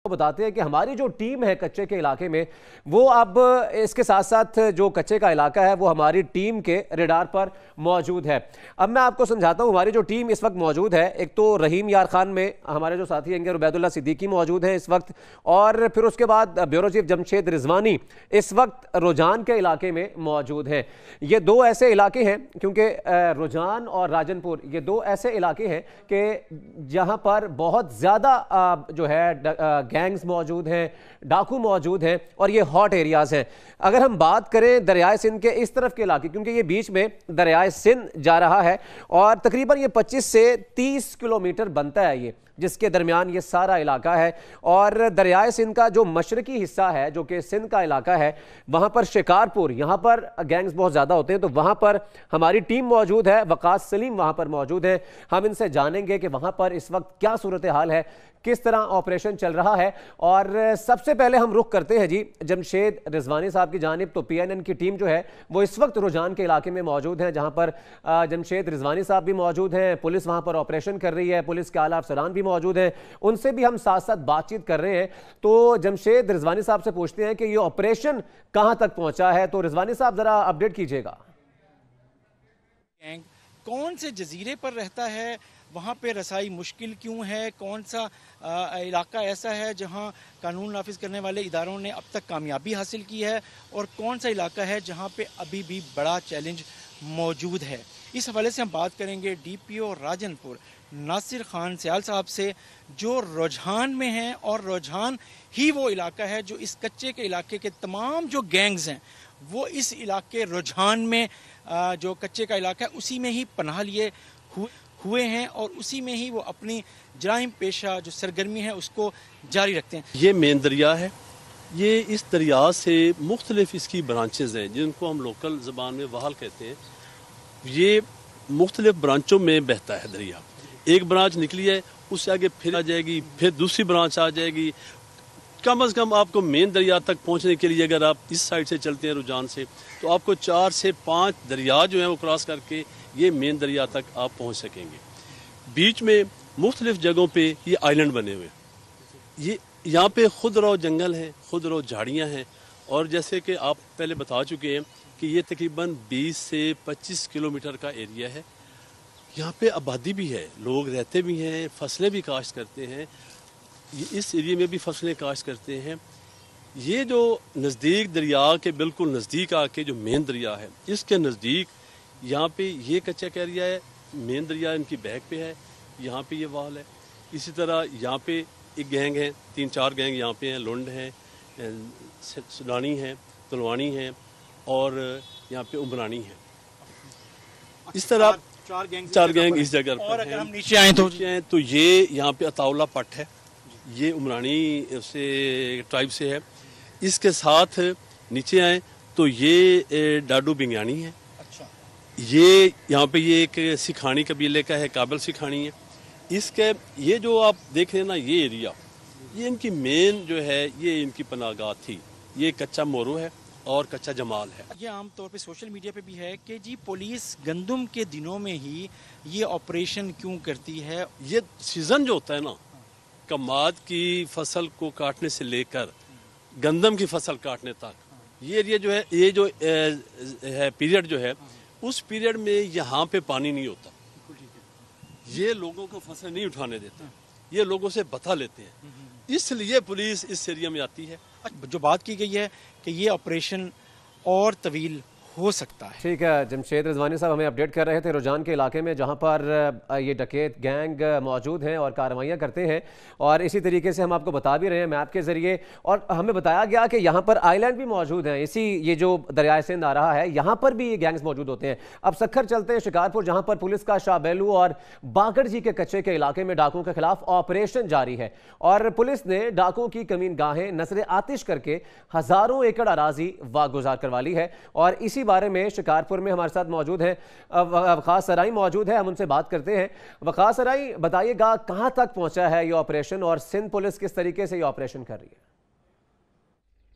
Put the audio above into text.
بتاتے ہیں کہ ہماری جو ٹیم ہے کچے کے علاقے میں وہ اب اس کے ساتھ ساتھ جو کچے کا علاقہ ہے وہ ہماری ٹیم کے ریڈار پر موجود ہے۔ اب میں آپ کو سمجھاتا ہوں ہماری جو ٹیم اس وقت موجود ہے، ایک تو رحیم یار خان میں ہمارے جو ساتھی ہیں عبید اللہ صدیقی موجود ہیں اس وقت، اور پھر اس کے بعد بیورو چیف جمشید رضوانی اس وقت رجان کے علاقے میں موجود ہیں۔ یہ دو ایسے علاقے ہیں، کیونکہ رجان اور راجن پور یہ دو ایسے علاقے ہیں کہ جہاں پر بہت زیادہ جو ہے گینگز موجود ہیں، ڈاکو موجود ہیں، اور یہ ہاٹ ایریاز ہیں۔ اگر ہم بات کریں دریائے سندھ کے اس طرف کے علاقے، کیونکہ یہ بیچ میں دریائے سندھ جا رہا ہے اور تقریباً یہ 25 سے 30 کلومیٹر بنتا ہے، یہ جس کے درمیان یہ سارا علاقہ ہے، اور دریائے سندھ کا جو مشرقی حصہ ہے جو کہ سندھ کا علاقہ ہے، وہاں پر شکارپور، یہاں پر گینگز بہت زیادہ ہوتے ہیں، تو وہاں پر ہماری ٹیم موجود ہے، وقاص سلیم وہاں پر موجود ہے۔ ہم ان سے جانیں گے کہ وہاں پر اس وقت کیا صورتحال ہے، کس طرح آپریشن چل رہا ہے، اور سب سے پہلے ہم رخ کرتے ہیں جی جمشید رضوانی صاحب کی جانب۔ تو پی این این کی ٹیم جو ہے وہ اس وقت رجان کے علاقے میں موجود ہے، جہاں پر جمشید رضوانی صاحب بھی موجود ہیں، پولیس وہاں پر آپریشن کر رہی ہے، پولیس کے اعلیٰ افسران بھی موجود ہیں، ان سے بھی ہم ساتھ ساتھ بات چیت کر رہے ہیں۔ تو جمشید رضوانی صاحب سے پوچھتے ہیں کہ یہ آپریشن کہاں تک پہنچا ہے، تو رضوانی صاحب ذرا اپڈیٹ کیجیے گا۔ کون سے جزیرے پر رہتا ہے، وہاں پہ رسائی مشکل کیوں ہے، کون سا علاقہ ایسا ہے جہاں قانون نافذ کرنے والے اداروں نے اب تک کامیابی حاصل کی ہے، اور کون سا علاقہ ہے جہاں پہ ابھی بھی بڑا چیلنج موجود ہے۔ اس حوالے سے ہم بات کریں گے ڈی پی او راجن پور ناصر خان سیال صاحب سے، جو رجحان میں ہیں، اور رجحان ہی وہ علاقہ ہے جو اس کچے کے علاقے کے تمام جو گینگز ہیں وہ اس علاقے رجحان میں جو کچے کا علاقہ ہے اسی میں ہی پناہ لیے ہوئے ہیں، اور اسی میں ہی وہ اپنی جرائم پیشہ جو سرگرمی ہے اس کو جاری رکھتے ہیں۔ یہ مین دریا ہے، یہ اس دریا سے مختلف اس کی برانچز ہیں جن کو ہم لوکل زبان میں وہل کہتے ہیں۔ یہ مختلف برانچوں میں بہتا ہے دریا، ایک برانچ نکلی ہے اس سے آگے پھر آ جائے گی، پھر دوسری برانچ آ جائے گی۔ کم از کم آپ کو مین دریا تک پہنچنے کے لیے اگر آپ اس سائڈ سے چلتے ہیں رجان سے، تو آپ کو 4 سے 5 دریا جو ہیں وہ کراس کر کے یہ مین دریا تک آپ پہنچ سکیں گے۔ بیچ میں مختلف جگہوں پہ یہ آئلینڈ بنے ہوئے، یہاں پہ خود رو جنگل ہیں، خود رو جھاڑیاں ہیں، اور جیسے کہ آپ پہلے بتا چکے ہیں کہ یہ تقریباً 20 سے 25 کلومیٹر کا ایریا ہے۔ یہاں پہ آبادی بھی ہے، لوگ رہتے بھی ہیں، فصلیں بھی کاشت کرتے ہیں، اس ایریے میں بھی فصلیں کاشت کرتے ہیں۔ یہ جو نزدیک دریا کے بالکل نزدیک آ کے جو مین دریا ہے، اس کے نزدیک یہاں پہ یہ کچا کا ایریا ہے، مین دریا ان کی بیک پہ ہے، یہاں پہ یہ وال ہے۔ اسی طرح یہاں پہ ایک گینگ ہے، 3-4 گینگ یہاں پہ ہیں، لنڈ ہیں، سودانی ہیں، تلوانی ہیں، اور یہاں پہ عمرانی ہیں۔ اس طرح 4 گینگ اس جگہ پر ہیں۔ اور اگر ہم نیچے آئیں تو یہ یہاں پہ اطاولہ پٹ ہے، یہ عمرانی سے ٹرائب سے ہے۔ اس کے ساتھ نیچے آئیں تو یہ ڈاڈو بنگیانی ہے، یہ یہاں پہ یہ ایک سکھانی قبیلے کا ہے، کابل سکھانی ہے۔ اس کے یہ جو آپ دیکھ رہے ہیں نا یہ ایریا، یہ ان کی مین جو ہے یہ ان کی پناہ گاہ تھی۔ یہ کچا مورو ہے اور کچا جمال ہے۔ یہ عام طور پہ سوشل میڈیا پہ بھی ہے کہ جی پولیس گندم کے دنوں میں ہی یہ آپریشن کیوں کرتی ہے؟ یہ سیزن جو ہوتا ہے نا، کماد کی فصل کو کاٹنے سے لے کر گندم کی فصل کاٹنے تک، یہ ایریا جو ہے، یہ جو ہے پیریڈ جو ہے، اس پیریڈ میں یہاں پہ پانی نہیں ہوتا، یہ لوگوں کو فصل نہیں اٹھانے دیتا، یہ لوگوں سے بتا لیتے ہیں، اس لیے پولیس اس ایریا میں آتی ہے۔ جو بات کی گئی ہے کہ یہ آپریشن اور طویل ہو سکتا ہے۔ ٹھیک ہے، جمشید رضوانی صاحب ہمیں اپڈیٹ کر رہے تھے رجان کے علاقے میں، جہاں پر یہ ڈکیت گینگ موجود ہیں اور کارروائیاں کرتے ہیں، اور اسی طریقے سے ہم آپ کو بتا بھی رہے ہیں میپ کے ذریعے، اور ہمیں بتایا گیا کہ یہاں پر آئی لینڈ بھی موجود ہیں، اسی یہ جو دریائے سندھ آ رہا ہے یہاں پر بھی یہ گینگز موجود ہوتے ہیں۔ اب سکھر چلتے ہیں شکارپور، جہاں پر پولیس کا شاہ بیلو اور باقر جی کے کچے کے علاقے میں ڈاکوؤں کے خلاف آپریشن جاری ہے، اور پولیس نے ڈاکوؤں کی کمین گاہیں نظر آتش کر کے ہزاروں ایکڑ اراضی واگزار کروا لی ہے، اور اسی بارے میں شکارپور میں ہمارے ساتھ موجود ہیں وقاص سرائی موجود ہے، ہم ان سے بات کرتے ہیں۔ وقاص سرائی، بتائیے گا کہاں تک پہنچا ہے یہ آپریشن، اور سندھ پولیس کس طریقے سے یہ آپریشن کر رہی ہے؟